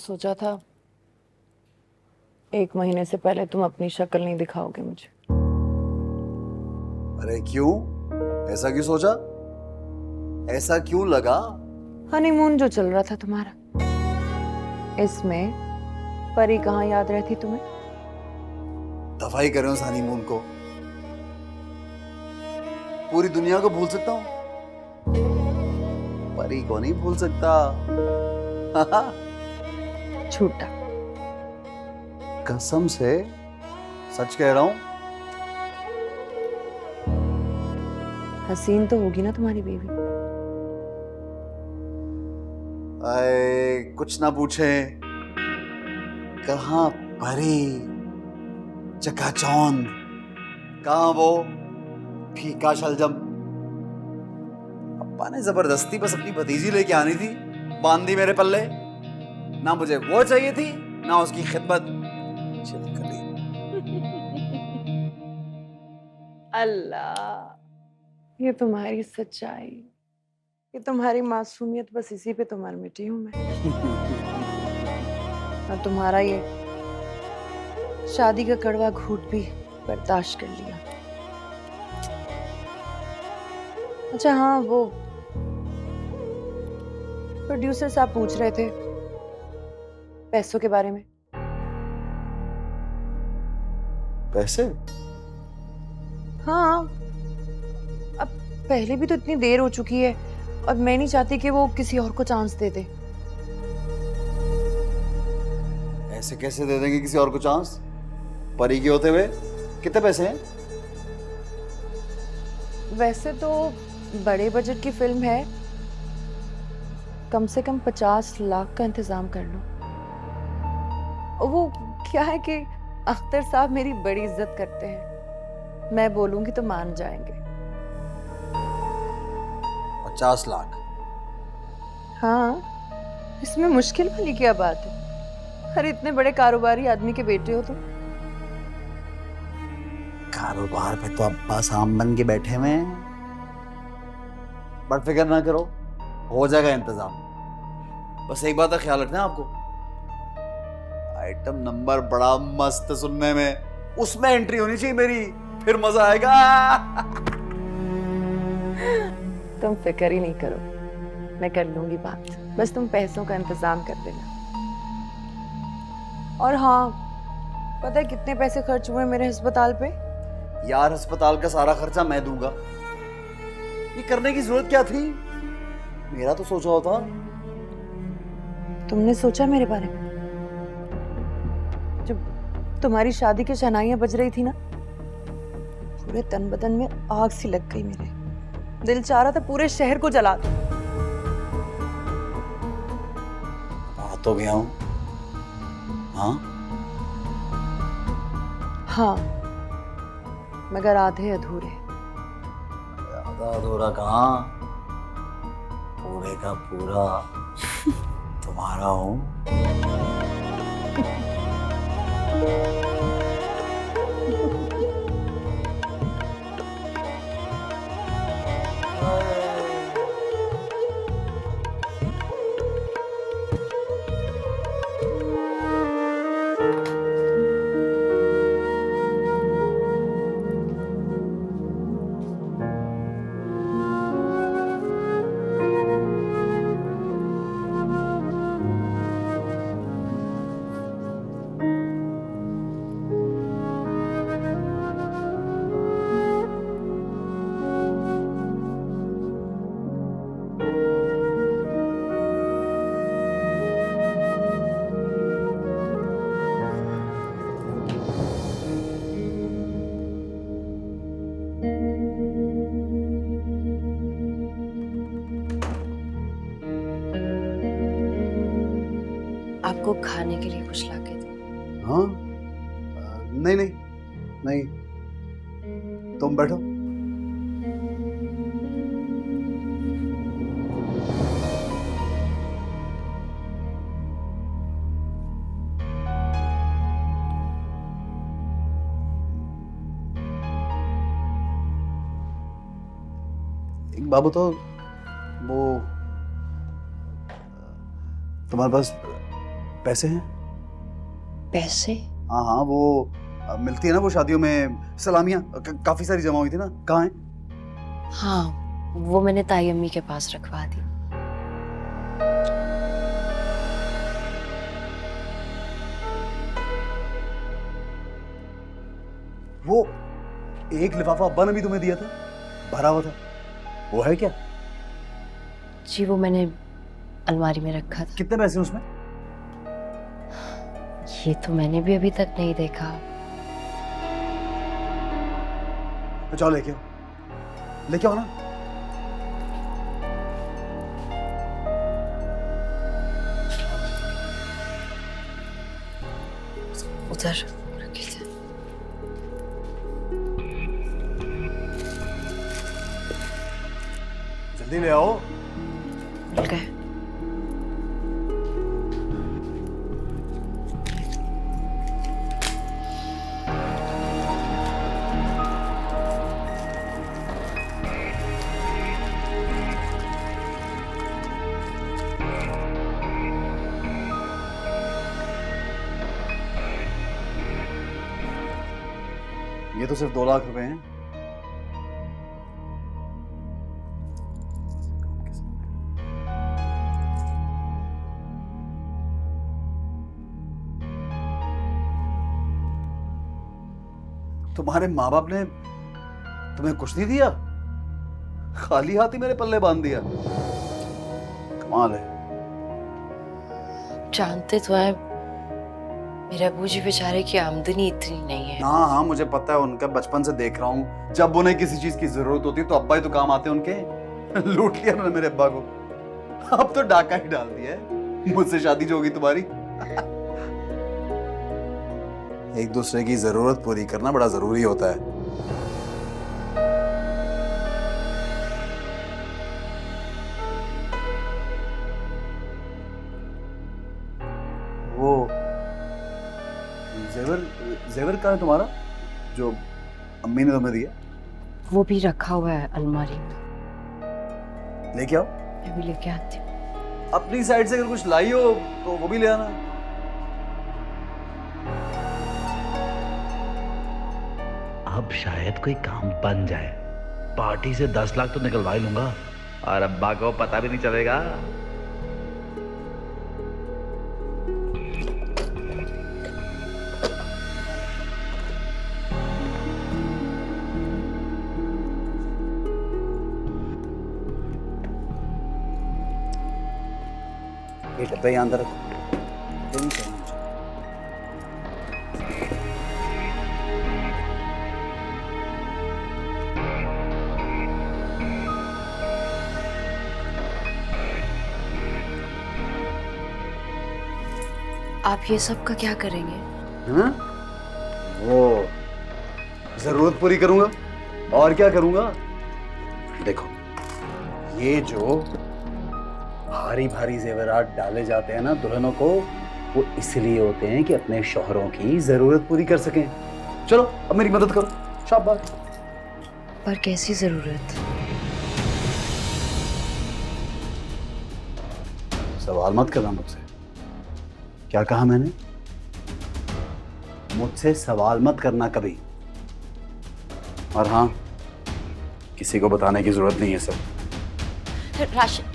सोचा था 1 महीने से पहले तुम अपनी शक्ल नहीं दिखाओगे मुझे। अरे क्यों? ऐसा क्यों सोचा? ऐसा क्यों लगा? हनीमून जो चल रहा था तुम्हारा, इसमें परी कहाँ याद रहती तुम्हें? दफाई कर रहे हो उस हनीमून को। पूरी दुनिया को भूल सकता हूँ, परी को नहीं भूल सकता। झूठा। कसम से सच कह रहा हूं। हसीन तो होगी ना तुम्हारी बीवी? आए कुछ ना पूछे, कहाँ परी, चकाचौंध, कहाँ वो फीका शलजम। अप्पा ने जबरदस्ती बस अपनी भतीजी लेके आनी थी, बांध दी मेरे पल्ले। ना मुझे वो चाहिए थी, ना उसकी खिदमत। चिलकली। अल्लाह, ये तुम्हारी सच्चाई, ये तुम्हारी मासूमियत, बस इसी पे तो मर मिटी हूं मैं। और तुम्हारा ये शादी का कड़वा घूंट भी बर्दाश्त कर लिया। अच्छा हाँ, वो प्रोड्यूसर साहब पूछ रहे थे पैसों के बारे में। पैसे? हाँ, अब पहले भी तो इतनी देर हो चुकी है और मैं नहीं चाहती कि वो किसी और को चांस दे दे। ऐसे कैसे दे देंगे किसी और को चांस? परी के होते हुए कितने पैसे हैं? वैसे तो बड़े बजट की फिल्म है, कम से कम 50 लाख का इंतजाम कर लो। वो क्या है कि अख्तर साहब मेरी बड़ी इज्जत करते हैं, मैं बोलूंगी तो मान जाएंगे। 50 लाख? हाँ, इसमें मुश्किल वाली क्या बात है? अरे इतने बड़े कारोबारी आदमी के बेटे हो तुम। कारोबार पे तो अब्बा साम बन के बैठे हुए हैं। बट फिक्र ना करो, हो जाएगा इंतजाम। बस एक बात का ख्याल रखना आपको, आइटम नंबर बड़ा मस्त सुनने में, उसमें एंट्री होनी चाहिए मेरी, फिर मजा आएगा। तुम फिक्र ही नहीं करो, मैं कर लूंगी बात, बस तुम पैसों का इंतजाम कर देना। और हाँ, पता है कितने पैसे खर्च हुए मेरे अस्पताल पे? यार अस्पताल का सारा खर्चा मैं दूंगा, ये करने की जरूरत क्या थी? मेरा तो सोचा होता। तुमने सोचा मेरे बारे में? जब तुम्हारी शादी की शहनाइयां बज रही थी ना, पूरे तन बदन में आग सी लग गई मेरे, दिल चाह रहा था पूरे शहर को जला दूं। आ तो गया हूं। हाँ हाँ, मगर आधे अधूरे। आधा अधूरा कहाँ, पूरे का पूरा तुम्हारा हूं। आपको खाने के लिए कुछ लाके दूं? हाँ? नहीं नहीं नहीं, तुम बैठो। एक बाबू तो वो तुम्हारे पास पैसे हैं? पैसे? हाँ हाँ, वो मिलती है ना वो शादियों में सलामियाँ, काफी सारी जमा हुई थी ना, कहाँ है? हाँ, वो मैंने ताई अम्मी के पास रखवा दी। वो एक लिफाफा अब्बा ने भी तुम्हें दिया था, भरा हुआ था, वो है क्या? जी वो मैंने अलमारी में रखा था। कितने पैसे हैं उसमें? ये तो मैंने भी अभी तक नहीं देखा। तो जाओ लेके आओ, लेके आओ ना। उधर रखी थे। जल्दी ले आओ। मिल गए। ये तो सिर्फ 2 लाख रुपए हैं। तुम्हारे माँ बाप ने तुम्हें कुछ नहीं दिया, खाली हाथ ही मेरे पल्ले बांध दिया। कमाल है। जानते तो है मेरे अबूजी बेचारे की आमदनी इतनी नहीं है। हाँ हाँ, मुझे पता है, उनका बचपन से देख रहा हूँ, जब उन्हें किसी चीज की जरूरत होती है तो अब्बा ही तो काम आते हैं उनके। लूट लिया उन्होंने मेरे अब्बा को, अब तो डाका ही डाल दिया है। मुझसे शादी जो होगी तुम्हारी। एक दूसरे की जरूरत पूरी करना बड़ा जरूरी होता है। वो जेवर जेवर कहाँ है तुम्हारा, जो अम्मी ने तुम्हें दिया? वो भी रखा हुआ है अलमारी में। लेके आओ। मैं भी लेके आती हूँ। अपनी साइड से अगर कुछ लाई हो तो वो भी ले आना। अब शायद कोई काम बन जाए। पार्टी से 10 लाख तो निकलवा ही लूंगा और अब्बा को पता भी नहीं चलेगा। ये डब्बे यहाँ अंदर रखो। ये नहीं चाहिए मुझे। आप ये सब का क्या करेंगे? हाँ? वो जरूरत पूरी करूंगा, और क्या करूंगा? देखो, ये जो भारी भारी जेवरात डाले जाते हैं ना दुल्हनों को, वो इसलिए होते हैं कि अपने शौहरों की जरूरत पूरी कर सकें। चलो अब मेरी मदद करो। शाबाश। पर कैसी जरूरत? सवाल मत करना मुझसे। क्या कहा मैंने? मुझसे सवाल मत करना कभी। और हाँ, किसी को बताने की जरूरत नहीं है सब। राशिद,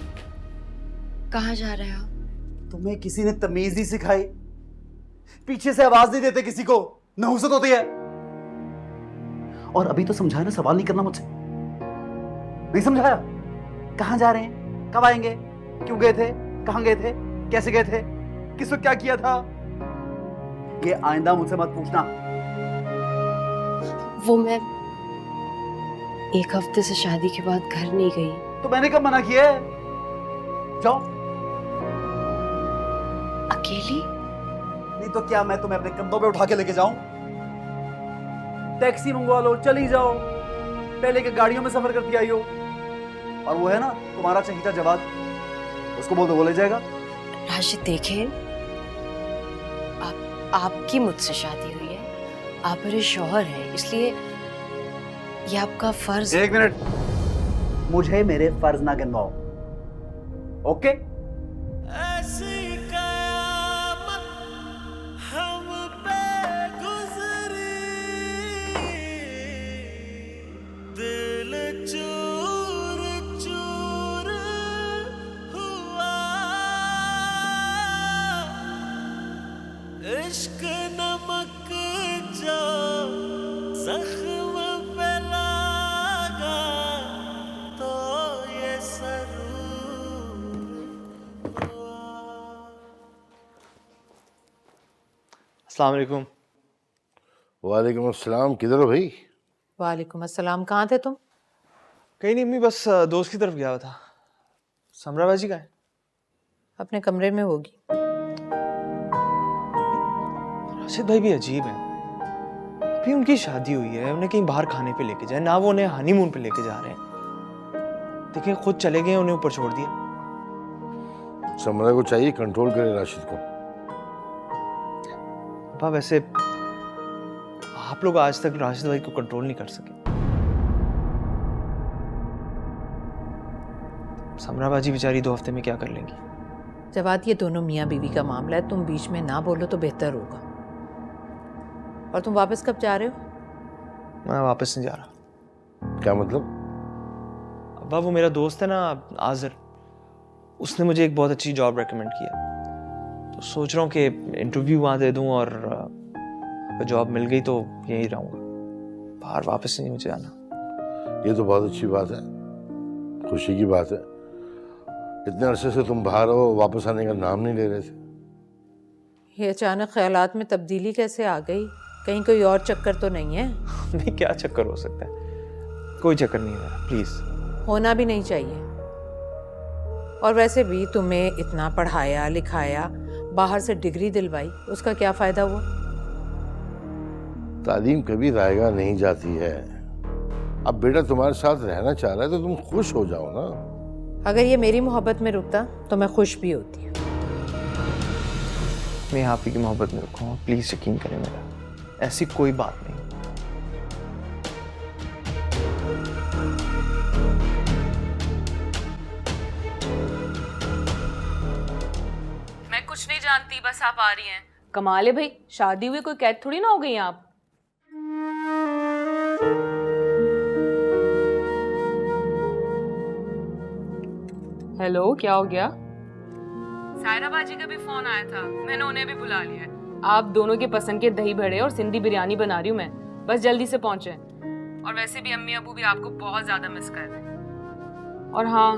कहाँ जा रहे हो आप? तुम्हें किसी ने तमीज नहीं सिखाई? पीछे से आवाज नहीं देते किसी को, नहुसत होती है। और अभी तो समझाया ना, सवाल नहीं करना मुझसे। नहीं समझाया? कहाँ जा रहे हैं, कब आएंगे, क्यों गए थे, कहाँ गए थे, कैसे गए थे, किस वक्त क्या किया था? ये आइंदा मुझसे मत पूछना। वो मैं 1 हफ्ते से शादी के बाद घर नहीं गई। तो मैंने कब मना किया है? जाओ। अकेली? नहीं तो क्या मैं तुम्हें अपने कंधों पे उठा के लेके जाऊं? टैक्सी मंगवा लो, चली जाओ। पहले के गाड़ियों में सफर करती आई हो। और वो है ना तुम्हारा चहीता जवाद, उसको बोल दो, वो ले जाएगा। राशिद देखें, आपकी मुझसे शादी हुई है, आप मेरे शौहर हैं, इसलिए ये आपका फर्ज। 1 मिनट, मुझे मेरे फर्ज ना गिनवाओ, ओके? ऐसी कयामत इश्क नमक जो जख्म पे लगा तो ये सरूर हुआ। अस्सलाम वालेकुम। वालेकुम अस्सलाम। किधर हो भाई? वालेकुम अस्सलाम। कहाँ थे तुम? कहीं नहीं अम्मी, बस दोस्त की तरफ गया हुआ था। समरा बाजी का है? अपने कमरे में होगी। राशिद भाई भी अजीब है। अभी उनकी शादी हुई है, उन्हें कहीं बाहर खाने पे लेके जाए ना, वो उन्हें हनीमून पे लेके जा रहे हैं। देखिए खुद चले गए, उन्हें ऊपर छोड़ दिया। समरा को चाहिए कंट्रोल करे राशिद को। पापा वैसे आप लोग आज तक राशिद भाई को कंट्रोल नहीं कर सके। समरा बाजी बेचारी 2 हफ्ते में क्या कर लेंगी? जवाद, ये दोनों मियाँ बीवी का मामला है, तुम बीच में ना बोलो तो बेहतर होगा। और तुम वापस कब जा रहे हो? मैं वापस नहीं जा रहा। क्या मतलब? अब्बा वो मेरा दोस्त है ना आज़र, उसने मुझे एक बहुत अच्छी जॉब रेकमेंड किया, तो सोच रहा हूँ कि इंटरव्यू वहाँ दे दूँ और अगर जॉब मिल गई तो यहीं रहूँगा, बाहर वापस नहीं मुझे आना। ये तो बहुत अच्छी बात है, खुशी की बात है। इतने अरसे से तुम बाहर हो, वापस आने का नाम नहीं ले रहे थे। ये अचानक ख्यालात में तब्दीली कैसे आ गई? कहीं कोई और चक्कर तो नहीं है? नहीं, क्या चक्कर हो सकता है? कोई चक्कर नहीं है मेरा, प्लीज। होना भी नहीं चाहिए। और वैसे भी तुम्हें इतना पढ़ाया लिखाया, बाहर से डिग्री दिलवाई, उसका क्या फायदा हुआ? तालीम कभी रायगा नहीं जाती है। अब बेटा तुम्हारे साथ रहना चाह रहा है तो तुम खुश हो जाओ ना। अगर ये मेरी मोहब्बत में रुकता तो मैं खुश भी होती। मैं आप ही की मोहब्बत में रुकूंगा, प्लीज यकीन करें मेरा, ऐसी कोई बात नहीं। मैं कुछ नहीं जानती, बस आप आ रही हैं। कमाल है भाई, शादी हुई कोई कैद थोड़ी ना हो गई आप। हेलो, क्या हो गया? सायरा बाजी का भी फोन आया था, मैंने उन्हें भी बुला लिया है। आप दोनों के पसंद के दही बड़े और सिंधी बिरयानी बना रही हूँ मैं, बस जल्दी से पहुंचे। और वैसे भी अम्मी अबू भी आपको बहुत ज्यादा मिस कर रहे हैं। और हाँ,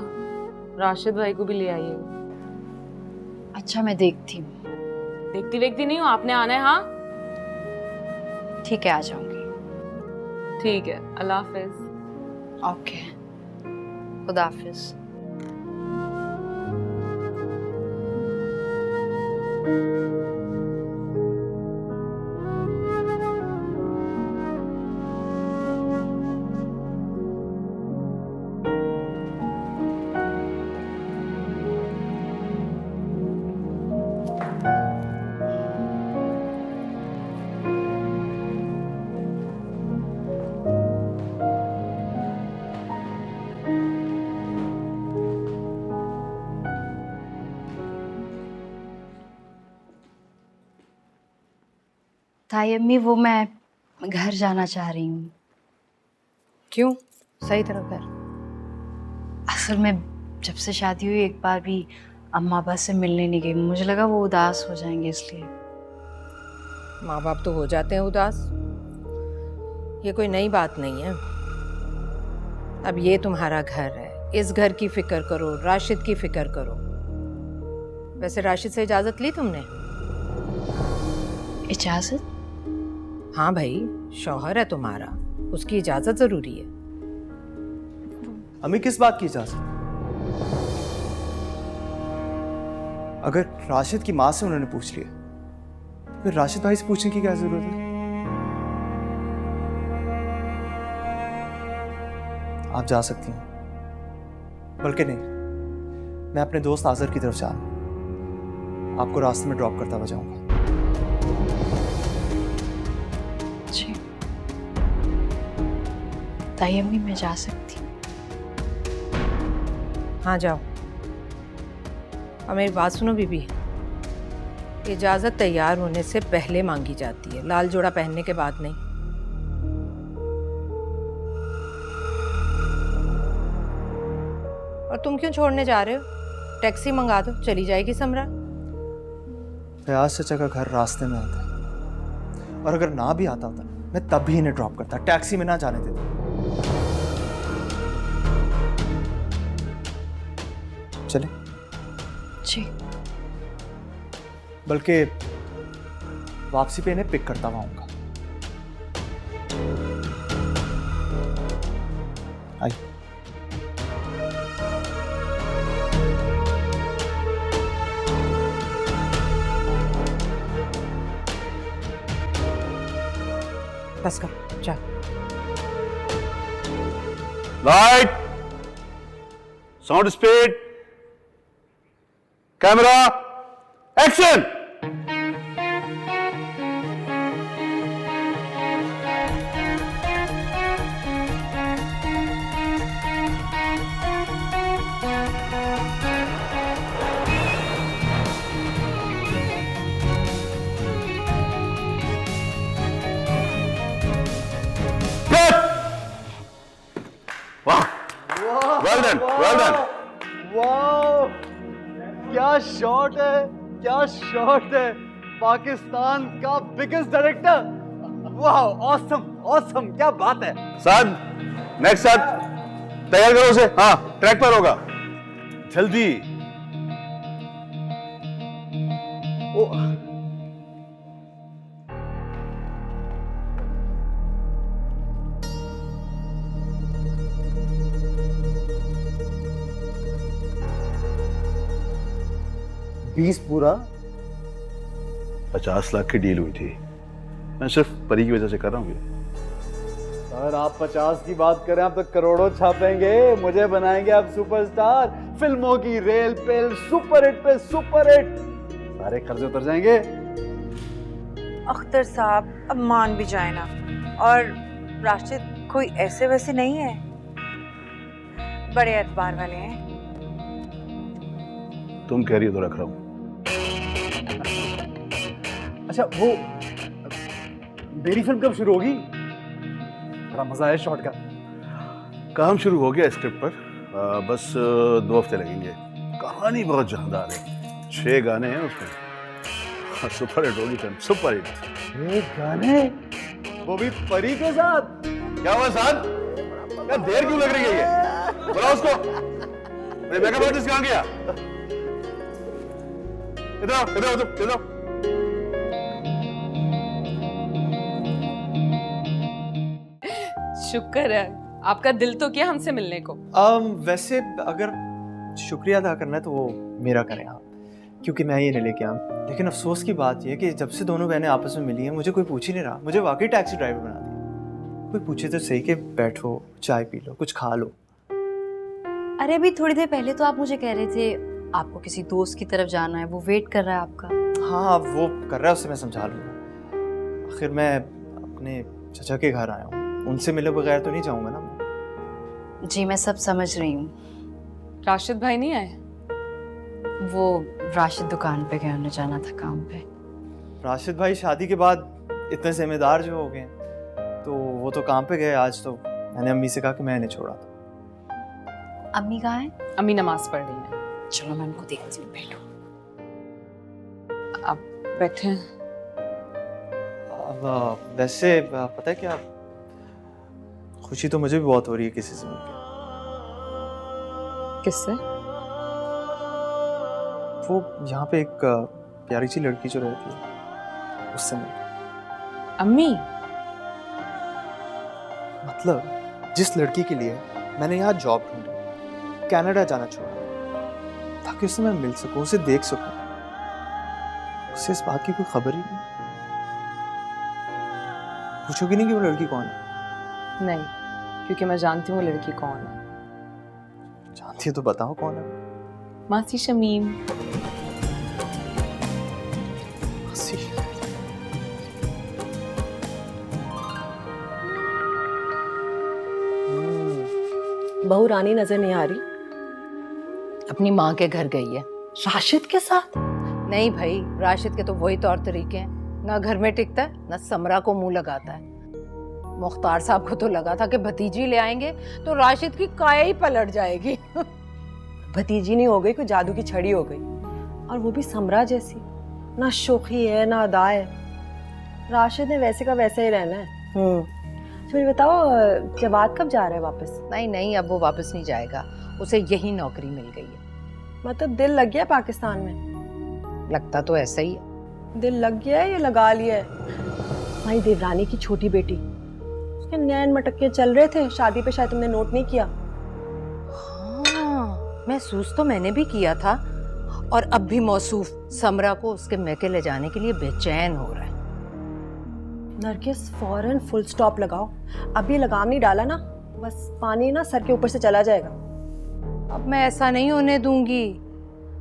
राशिद भाई को भी ले आइए। अच्छा, मैं देखती हूँ। देखती वेखती नहीं हूँ, आपने आना है। हाँ ठीक है, आ जाऊंगी। ठीक है, अल्लाह हाफिज। ओके, खुदा हाफिज। ताई अम्मी, वो मैं घर जाना चाह रही हूँ। क्यों? सही तरह कर। असल में जब से शादी हुई एक बार भी अम्मा अब्बा से मिलने नहीं गई। मुझे लगा वो उदास हो जाएंगे, इसलिए। माँ बाप तो हो जाते हैं उदास, ये कोई नई बात नहीं है। अब ये तुम्हारा घर है, इस घर की फिक्र करो, राशिद की फिक्र करो। वैसे राशिद से इजाजत ली तुमने? इजाजत? हाँ भाई, शौहर है तुम्हारा, उसकी इजाजत जरूरी है। अम्मी किस बात की इजाजत? अगर राशिद की माँ से उन्होंने पूछ लिया, फिर राशिद भाई से पूछने की क्या जरूरत है? आप जा सकती हैं, बल्कि नहीं, मैं अपने दोस्त आज़र की तरफ जा रहा हूं, आपको रास्ते में ड्रॉप करता हुआ जाऊंगा। जी ताई अम्मी, मैं जा सकती हूँ? हाँ जाओ। और मेरी बात सुनो बीबी, इजाजत तैयार होने से पहले मांगी जाती है, लाल जोड़ा पहनने के बाद नहीं। और तुम क्यों छोड़ने जा रहे हो? टैक्सी मंगा दो, चली जाएगी समरा। फयाज चाचा का घर रास्ते में आता है, और अगर ना भी आता होता मैं तब भी इन्हें ड्रॉप करता, टैक्सी में ना जाने देता। चले? जी। बल्कि वापसी पे इन्हें पिक करता हुआ आऊंगा। आई। बस कर जा। Light, sound speed, camera, action. Well done, well done. वाह, क्या शॉट है, क्या शॉट है। पाकिस्तान का बिगेस्ट डायरेक्टर। वाह, ऑसम, ऑसम, क्या बात है। साद, नेक्स्ट साद, तैयार करो उसे। हाँ, ट्रैक पर होगा। जल्दी। ओ, बीस पूरा 50 लाख की डील हुई थी। मैं सिर्फ परी की वजह से कर रहा हूँ ये। सर आप 50 की बात करें, आप तो करोड़ों छापेंगे, मुझे बनाएंगे आप सुपरस्टार। फिल्मों की रेल पेल, सुपर हिट पे सुपर हिट, सारे कर्जे उतर जाएंगे। अख्तर साहब अब मान भी जाए ना, और राशिद कोई ऐसे वैसे नहीं है, बड़े एतबार वाले हैं। तुम कह रही हो तो रख रहा हूँ। अच्छा वो मेरी फिल्म कब शुरू होगी? बड़ा मजा आया शॉट का। काम शुरू हो गया स्क्रिप्ट पर, बस 2 हफ्ते लगेंगे। कहानी बहुत जानदार है, 6 गाने हैं उसमें। सुपर हिट होगी फिल्म, सुपर हिट। 6 गाने, वो भी परी के साथ। क्या हुआ साथ? क्या देर क्यों लग रही है ये? बुलाओ उसको। मेरे मेकअप आर्टिस्ट कहाँ गया? इधर आओ, इधर आओ, इधर आओ। शुक्र है, आपका दिल तो किया हमसे मिलने को। वैसे अगर शुक्रिया अदा करना है तो वो मेरा करें आप, क्योंकि मैं ये नहीं लेके आया। लेकिन अफसोस की बात यह है कि जब से दोनों बहनें आपस में मिली हैं मुझे कोई पूछ ही नहीं रहा। मुझे वाकई टैक्सी ड्राइवर बना दिया। कोई पूछे तो सही कि बैठो, चाय पी लो, कुछ खा लो। अरे अभी थोड़ी देर पहले तो आप मुझे कह रहे थे आपको किसी दोस्त की तरफ जाना है, वो वेट कर रहा है आपका। हाँ वो कर रहा है, उससे मैं समझा लूँगा। आखिर मैं अपने चचा के घर आया हूँ, उनसे मिले बगैर तो नहीं जाऊँगा ना मैं। जी मैं सब समझ रही हूँ। राशिद भाई नहीं आए? वो राशिद दुकान पे गए, उन्हें जाना था काम पे। राशिद भाई शादी के बाद इतने जिम्मेदार जो हो गए तो वो तो काम पे गए। आज तो मैंने अम्मी से कहा कि मैं इन्हें छोड़ा था। अम्मी कहाँ हैं? अम्मी नमाज पढ़ रही है। चलो मैं उनको देखती हूँ, बैठो। आप बैठे हैं। अब वैसे पता है क्या, खुशी तो मुझे भी बहुत हो रही है किसी से मिलकर। किससे? वो यहाँ पे एक प्यारी सी लड़की जो रहती है उससे मिलकर। अम्मी? मतलब जिस लड़की के लिए मैंने यहाँ जॉब ढूंढी, कनाडा जाना छोड़ा, ताकि उससे मैं मिल सकूं, उसे देख सकूं, उससे इस बात की कोई खबर ही नहीं। पूछोगी नहीं कि वो लड़की कौन है? नहीं, क्योंकि मैं जानती हूँ वो लड़की कौन है। जानती है तो बताओ कौन है? मासी शमीम। मासी? बहू रानी नजर नहीं आ रही? अपनी माँ के घर गई है। राशिद के साथ? नहीं भाई, राशिद के तो वही तौर तरीके हैं, ना घर में टिकता है ना समरा को मुंह लगाता है। मुख्तार साहब को तो लगा था कि भतीजी ले आएंगे तो राशिद की काया ही पलट जाएगी। भतीजी नहीं हो गई, कोई जादू की छड़ी हो गई, और वो भी समरा जैसी। ना शोखी है ना अदा है। राशिद ने वैसे का वैसा ही रहना है। तो मुझे बताओ जवाद कब जा रहा है वापस? नहीं नहीं, अब वो वापस नहीं जाएगा, उसे यही नौकरी मिल गई है। मतलब दिल लग गया पाकिस्तान में? लगता तो ऐसा ही है। दिल लग गया है या लगा लिया है? भाई देवरानी की छोटी बेटी, उसके नैन मटके चल रहे थे शादी पे, शायद तुमने नोट नहीं किया। हाँ, महसूस तो मैंने भी किया था, और अब भी मौसूफ समरा को उसके मैके ले जाने के लिए बेचैन हो रहा है। नरगिस फौरन फुल स्टॉप लगाओ। अभी लगाम नहीं डाला ना, बस पानी ना सर के ऊपर से चला जाएगा। अब मैं ऐसा नहीं होने दूंगी।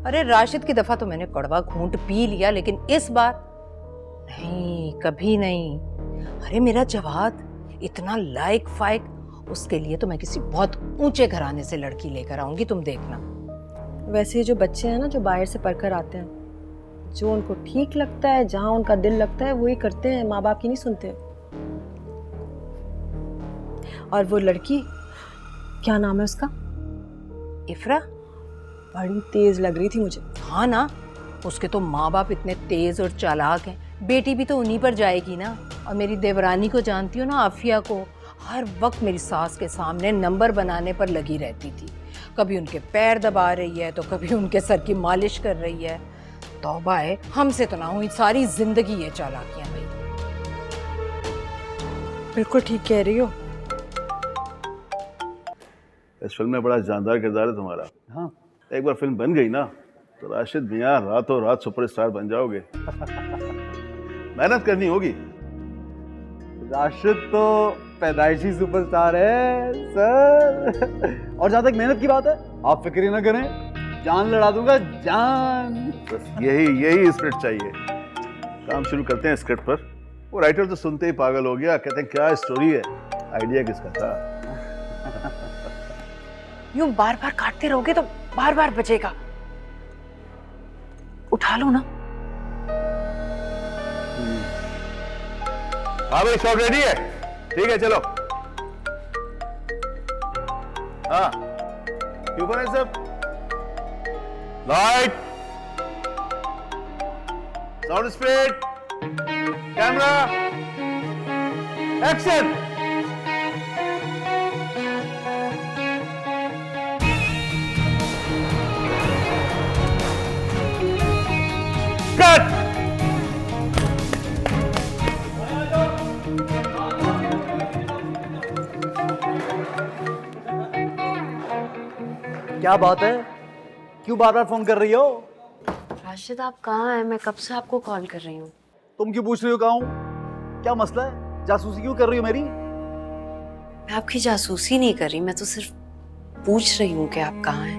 अरे राशिद की दफा तो मैंने कड़वा घूंट पी लिया, लेकिन इस बार नहीं, कभी नहीं। अरे मेरा जवाद इतना लायक फायक, उसके लिए तो मैं किसी बहुत ऊंचे घराने से लड़की लेकर आऊंगी, तुम देखना। वैसे ये जो बच्चे हैं ना, जो बाहर से पढ़कर आते हैं, जो उनको ठीक लगता है, जहां उनका दिल लगता है वही करते हैं, माँ बाप की नहीं सुनते। और वो लड़की, क्या नाम है उसका? इफ्रा। बड़ी तेज लग रही थी मुझे। हाँ ना, उसके तो माँ बाप इतने तेज और चालाक हैं, बेटी भी तो उन्हीं पर जाएगी ना। और मेरी देवरानी को जानती हो ना, आफिया को, हर वक्त मेरी सास के सामने नंबर बनाने पर लगी रहती थी। कभी उनके पैर दबा रही है तो कभी उनके सर की मालिश कर रही है। तौबा है, हमसे तो ना हुई सारी जिंदगी ये चालाकियां भाई। बिल्कुल ठीक कह रही हो। इस फिल्म में बड़ा जानदार किरदार है तुम्हारा। हाँ, एक बार फिल्म बन गई ना तो राशिद मियां रातों रात सुपरस्टार बन जाओगे। मेहनत करनी होगी। राशिद तो पैदाइशी सुपरस्टार है सर। और जहां तक मेहनत की बात है, आप फिक्र ही ना करें, जान लड़ा दूंगा, जान। बस यही स्क्रिप्ट चाहिए। काम शुरू करते हैं स्क्रिप्ट पर। वो राइटर तो सुनते ही पागल हो गया, कहते हैं क्या स्टोरी है, आइडिया किसका था। यूं बार बार काटते रहोगे तो बार बार बचेगा, उठा लो ना। हाँ भाई, शॉट रेडी है? ठीक है चलो। हाँ, क्यों बने सब? Light, sound speed, camera, action. Cut. क्या बात है, क्यों बार बार फोन कर रही हो? राशिद आप कहाँ हैं? मैं कब से आपको कॉल कर रही हूँ। तुम क्यों पूछ रही हो कहाँ हूँ? क्या मसला है? जासूसी क्यों कर रही हो मेरी? मैं आपकी जासूसी नहीं कर रही, मैं तो सिर्फ पूछ रही हूँ कि आप कहाँ हैं।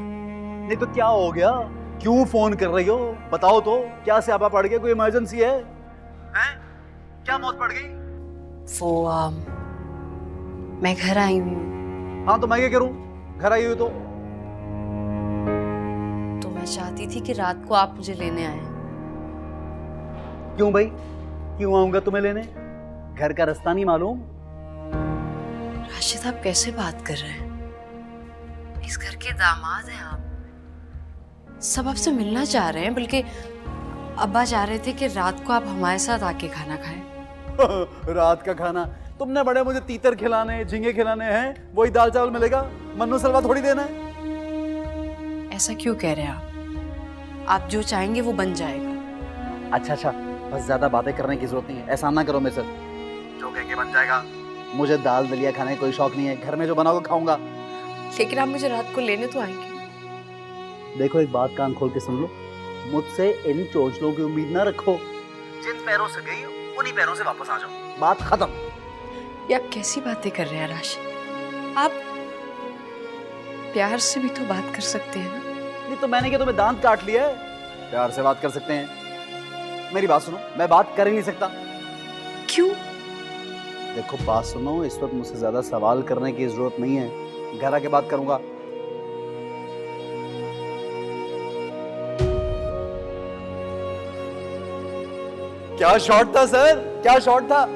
नहीं तो क्या हो गया, क्यों फोन कर रही हो? बताओ तो, क्या स्यापा पड़ गया? कोई इमरजेंसी है? हैं? क्या मौत पड़ गई? वो मैं घर आई हूँ। हाँ तो मैं क्या करूँ, घर आई हुई तो मैं चाहती थी कि रात को आप मुझे लेने आए। क्यों भाई, क्यों आऊंगा तुम्हें लेने? घर का रास्ता नहीं मालूम? राशिद आप कैसे बात कर रहे हैं? इस घर के दामाद हैं आप, सब आपसे मिलना चाह रहे हैं, बल्कि अब्बा चाह रहे थे कि रात को आप हमारे साथ आके खाना खाएं। रात का खाना? तुमने बड़े मुझे तीतर खिलाने, झींगे खिलाने हैं, वही दाल चावल मिलेगा? मन्नू सलवा थोड़ी देना है। ऐसा क्यों कह रहे हैं आप जो चाहेंगे वो बन जाएगा। अच्छा, बस ज्यादा बातें करने की जरूरत नहीं है, एहसान ना करो मेरे साथ। जो कहेंगे बन जाएगा। मुझे दाल दलिया खाने का कोई शौक नहीं है, घर में जो बनाओगे खाऊंगा। लेकिन आप मुझे रात को लेने तो आएंगे। देखो एक बात कान खोल के सुन लो, मुझसे इन चोचलों की उम्मीद ना रखो। जिन पैरों से गई उन्हीं पैरों से वापस आ जाओ, बात खत्म। ये आप कैसी बातें कर रहे हैं राशिद? आप प्यार से भी तो बात कर सकते हैं ना। नहीं तो मैंने क्या तुम्हें दांत काट लिया है? प्यार से बात कर सकते हैं। मेरी बात सुनो, मैं बात कर ही नहीं सकता। क्यों? देखो बात सुनो, इस वक्त मुझसे ज्यादा सवाल करने की जरूरत नहीं है, घर आके बात करूंगा। क्या शॉट था सर, क्या शॉट था?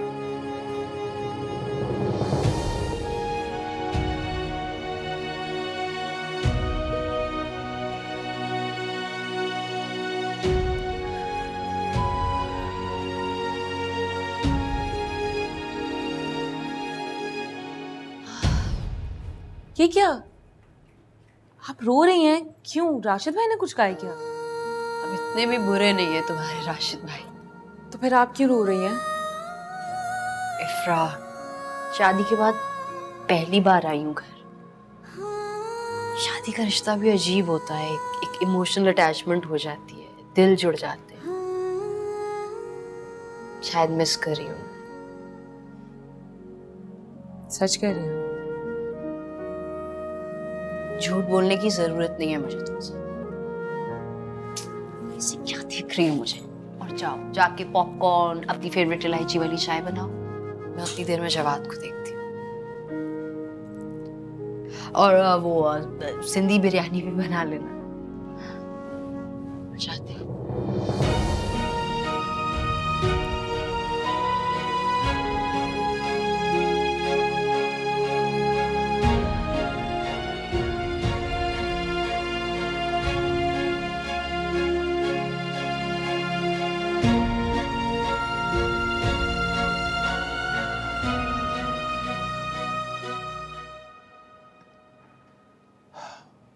ये क्या? आप रो रही हैं क्यों? राशिद भाई ने कुछ कहा है क्या? अब इतने भी बुरे नहीं है तुम्हारे राशिद भाई। तो फिर आप क्यों रो रही हैं? इफ्रा, शादी के बाद पहली बार आई हूँ घर। शादी का रिश्ता भी अजीब होता है, एक इमोशनल अटैचमेंट हो जाती है, दिल जुड़ जाते हैं। शायद मिस कर रही हूँ। सच कह रही हूँ? झूठ बोलने की जरूरत नहीं है मुझे तुमसे। ऐसे क्या देख रही हो मुझे? और जाओ जाके पॉपकॉर्न, अपनी फेवरेट इलायची वाली चाय बनाओ। मैं उतनी देर में जवाद को देखती हूँ। और वो सिंधी बिरयानी भी बना लेना। मैं चाहती हूँ।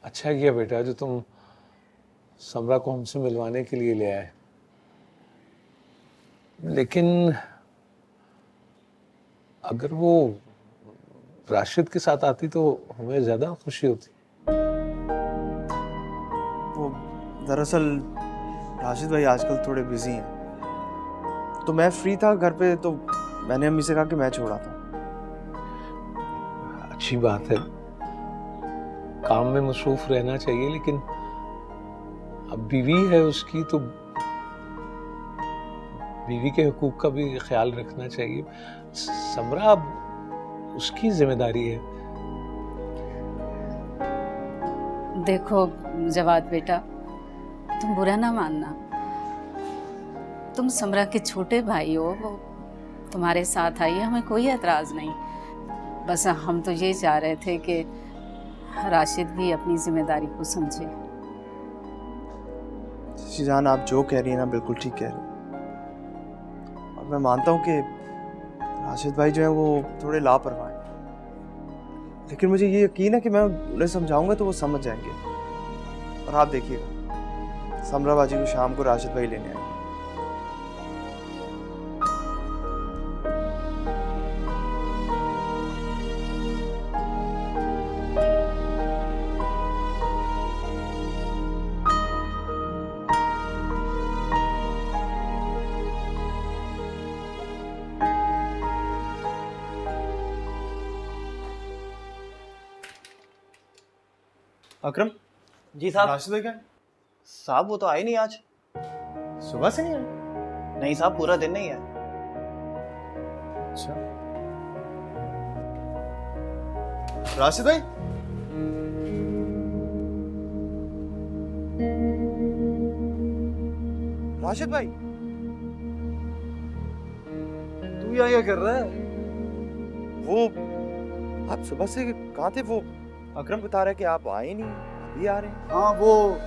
अच्छा किया बेटा जो तुम समरा को हमसे मिलवाने के लिए ले आए, लेकिन अगर वो राशिद के साथ आती तो हमें ज्यादा खुशी होती। वो दरअसल राशिद भाई आजकल थोड़े बिजी हैं, तो मैं फ्री था घर पे, तो मैंने अम्मी से कहा कि मैं छोड़ा था। अच्छी बात है, काम में मसरूफ रहना चाहिए, लेकिन अब बीवी है उसकी तो बीवी के हुकूक का भी ख्याल रखना चाहिए। समरा अब उसकी जिम्मेदारी है। देखो जवाद बेटा, तुम बुरा ना मानना, तुम समरा के छोटे भाई हो, वो तुम्हारे साथ आई है, हमें कोई एतराज़ नहीं। बस हम तो ये चाह रहे थे कि राशिद भी अपनी जिम्मेदारी को समझे। जान, आप जो कह रही हैं ना बिल्कुल ठीक कह रही हैं, और मैं मानता हूँ कि राशिद भाई जो है वो थोड़े लापरवाह हैं, लेकिन मुझे ये यकीन है कि मैं उन्हें समझाऊंगा तो वो समझ जाएंगे। और आप देखिएगा, समरा बाजी को शाम को राशिद भाई लेने आएंगे। अकरम जी साहब। राशिद भाई क्या साहब वो तो आए नहीं आज। सुबह से नहीं आए? नहीं साहब, पूरा दिन नहीं है। अच्छा, राशिद भाई, राशिद भाई, तू यहाँ क्या कर रहा है? वो आप सुबह से कहाँ थे? वो अकरम बता रहा है कि आप आए नहीं, अभी आ रहे हैं। हाँ, वो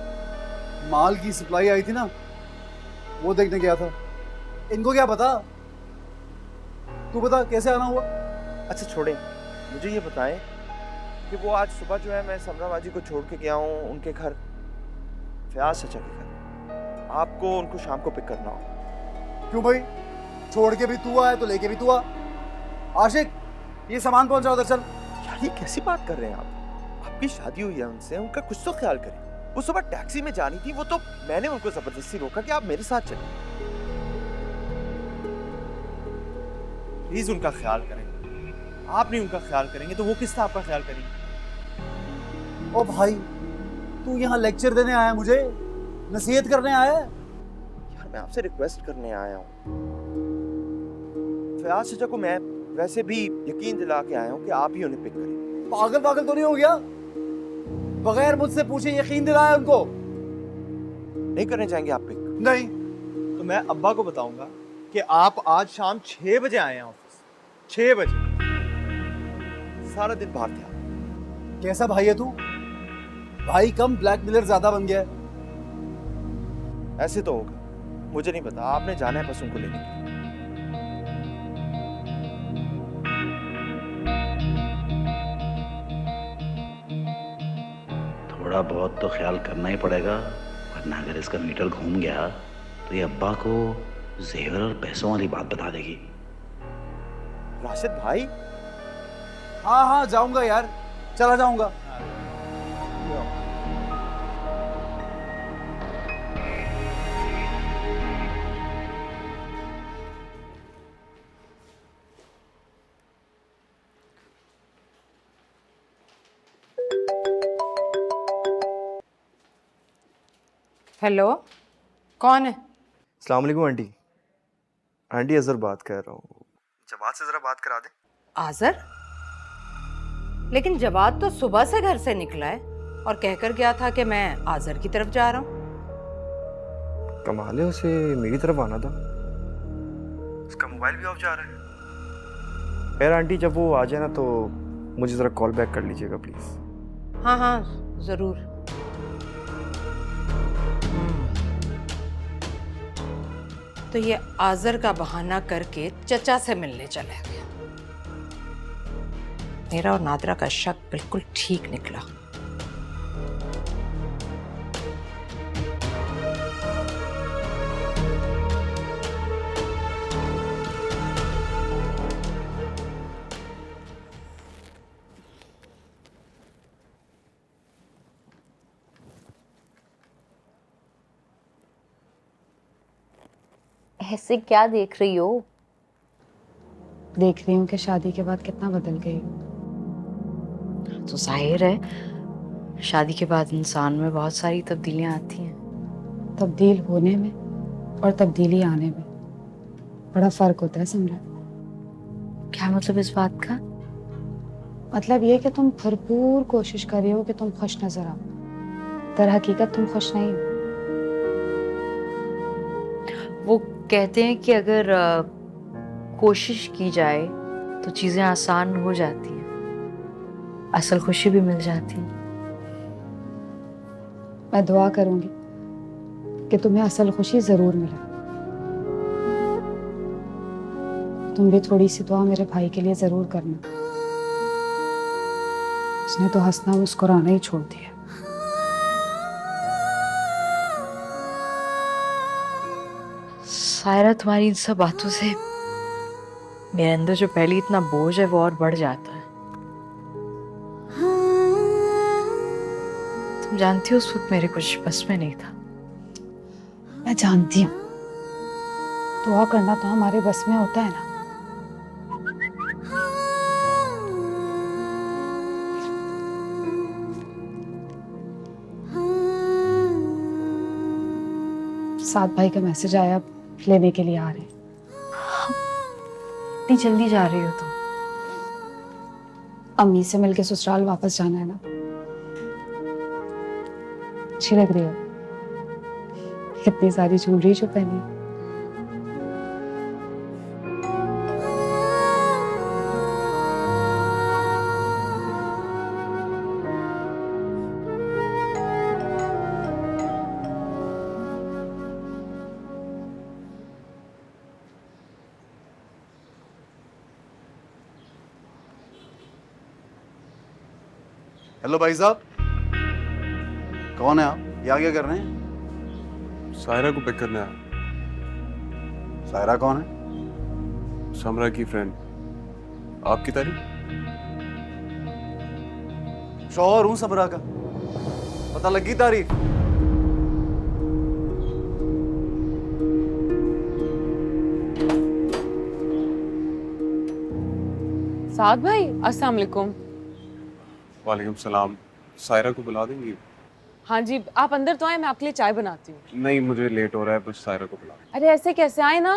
माल की सप्लाई आई थी ना, वो देखने गया था। इनको क्या पता? तू बता कैसे आना हुआ? अच्छा छोड़ें, मुझे ये बताएं कि वो आज सुबह जो है मैं समरा बाजी को छोड़ के गया हूँ उनके घर, फयाज चाचा के घर। आपको उनको शाम को पिक करना हो। क्यों भाई? छोड़ के भी तू आया तो लेके भी तू आ। आशिक, ये सामान पहुंचाओ उधर, चल। यार ये कैसी बात कर रहे हैं आप? आपकी शादी हुई है उनसे, उनका कुछ तो ख्याल करें। वो सुबह टैक्सी में जानी थी, वो तो मैंने उनको जबरदस्ती रोका कि आप मेरे साथ चलें। प्लीज उनका ख्याल करें। आप नहीं उनका ख्याल करेंगे तो वो किसका आपका ख्याल करेंगे? ओ भाई, तू यहाँ लेक्चर देने आया, मुझे नसीहत करने आया? यार मैं आपसे रिक्वेस्ट करने आया हूँ। फयाज चाचा को मैं वैसे भी यकीन दिला के आया हूँ कि आप ही उन्हें पिक करें। पागल पागल तो नहीं हो गया? बगैर मुझसे पूछे यकीन दिलाया उनको? नहीं करने जाएंगे आप पिक? नहीं। तो मैं अब्बा को बताऊंगा कि आप आज शाम 6 बजे आए हैं ऑफिस। 6 बजे। सारा दिन बाहर थे आप। कैसा भाई है तू? भाई कम ब्लैकमेलर ज्यादा बन गया है। ऐसे तो होगा, मुझे नहीं पता। आपने जाना है बस उनको लेने। थोड़ा बहुत तो ख्याल करना ही पड़ेगा, वरना अगर इसका मीटर घूम गया तो ये अब्बा को जेवर और पैसों वाली बात बता देगी। राशिद भाई, हाँ हाँ जाऊंगा यार, चला जाऊंगा। हेलो, कौन है? अस्सलाम वालेकुम आंटी। आंटी अजहर बात कर रहा हूँ, जवाद से ज़रा बात करा दे। आज़र? लेकिन जवाद तो सुबह से घर से निकला है और कहकर गया था कि मैं आज़र की तरफ जा रहा हूँ। कमाल है, उसे मेरी तरफ आना था। उसका मोबाइल भी ऑफ जा रहा है। यार आंटी, जब वो आ जाए ना तो मुझे ज़रा कॉल बैक कर लीजिएगा प्लीज़। हाँ हाँ ज़रूर। तो ये आज़र का बहाना करके चचा से मिलने चला गया। मेरा और नादरा का शक बिल्कुल ठीक निकला। ऐसे क्या देख रही हो? देख रही हूँ कि शादी के बाद कितना बदल गई हो। तो जाहिर है शादी के बाद इंसान में बहुत सारी तब्दीलियां आती हैं। तब्दील होने में और तब्दीली आने में बड़ा फर्क होता है समरा। क्या मतलब इस बात का? मतलब ये कि तुम भरपूर कोशिश कर रही हो कि तुम खुश नजर आओ, दर हकीकत तुम खुश नहीं हो। वो कहते हैं कि अगर कोशिश की जाए तो चीजें आसान हो जाती हैं, असल खुशी भी मिल जाती है। मैं दुआ करूंगी कि तुम्हें असल खुशी जरूर मिले। तुम भी थोड़ी सी दुआ मेरे भाई के लिए जरूर करना। उसने तो हंसना मुस्कुराना ही छोड़ दिया। सायरा, तुम्हारी इन सब बातों से मेरे अंदर जो पहले इतना बोझ है वो और बढ़ जाता है। तुम जानती हो उस वक्त मेरे कुछ बस में नहीं था। मैं जानती हूँ, दुआ करना तो हमारे बस में होता है ना। साथ भाई का मैसेज आया, लेने के लिए आ रहे हैं। इतनी जल्दी जा रही हो तुम? अम्मी से मिलके ससुराल वापस जाना है ना। अच्छी लग रही हो, इतनी सारी ज्वेलरी जो पहनी। हेलो भाई साहब, कौन है आप? यहाँ क्या कर रहे हैं? सायरा को पिक करने आया। सायरा कौन है? समरा की फ्रेंड। आपकी तारीफ? शौहर हूँ समरा का, पता लगी तारीफ? साद भाई, अस्सलाम वालेकुम। वालेकुम सलाम। सायरा को बुला देंगी? हाँ जी, आप अंदर तो आए, मैं आपके लिए चाय बनाती हूँ। नहीं, मुझे लेट हो रहा है, बस सायरा को बुला। अरे ऐसे कैसे आए ना?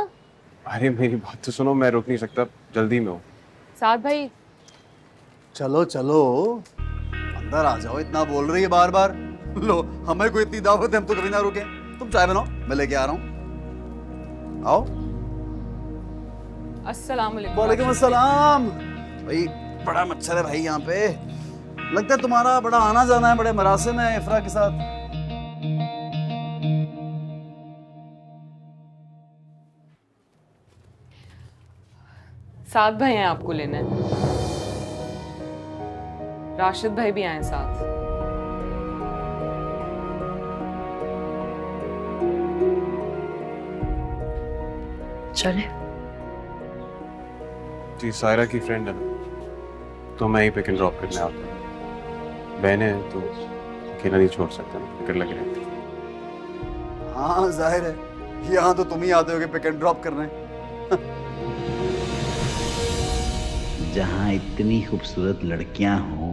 अरे मेरी बात तो सुनो, मैं रुक नहीं सकता, जल्दी में हूँ। साद भाई, चलो चलो अंदर आ जाओ, इतना बोल रही है बार बार। लो, हमें कोई इतनी दावत है, हम तो कभी ना रुके। तुम चाय बनाओ, मैं लेके आ रहा हूँ। आओ। अस्सलाम वालेकुम। वालेकुम अस्सलाम। भाई बड़ा मच्छर है भाई यहाँ पे, लगता है तुम्हारा बड़ा आना जाना है, बड़े मरासिम है इफ्रा के साथ। साद भाई हैं आपको लेना है। राशिद भाई भी आए साथ। चले? जी सायरा की फ्रेंड है ना, तो मैं ही पिक एंड ड्रॉप करने आता हूँ। बहने हैं तो अकेला नहीं छोड़ सकता, फिक्र लगी रहती है। हाँ जाहिर है, यहाँ तो तुम ही आते होगे पिक एंड ड्रॉप करने। जहां इतनी खूबसूरत लड़कियां हों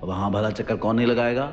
वहां भला चक्कर कौन नहीं लगाएगा?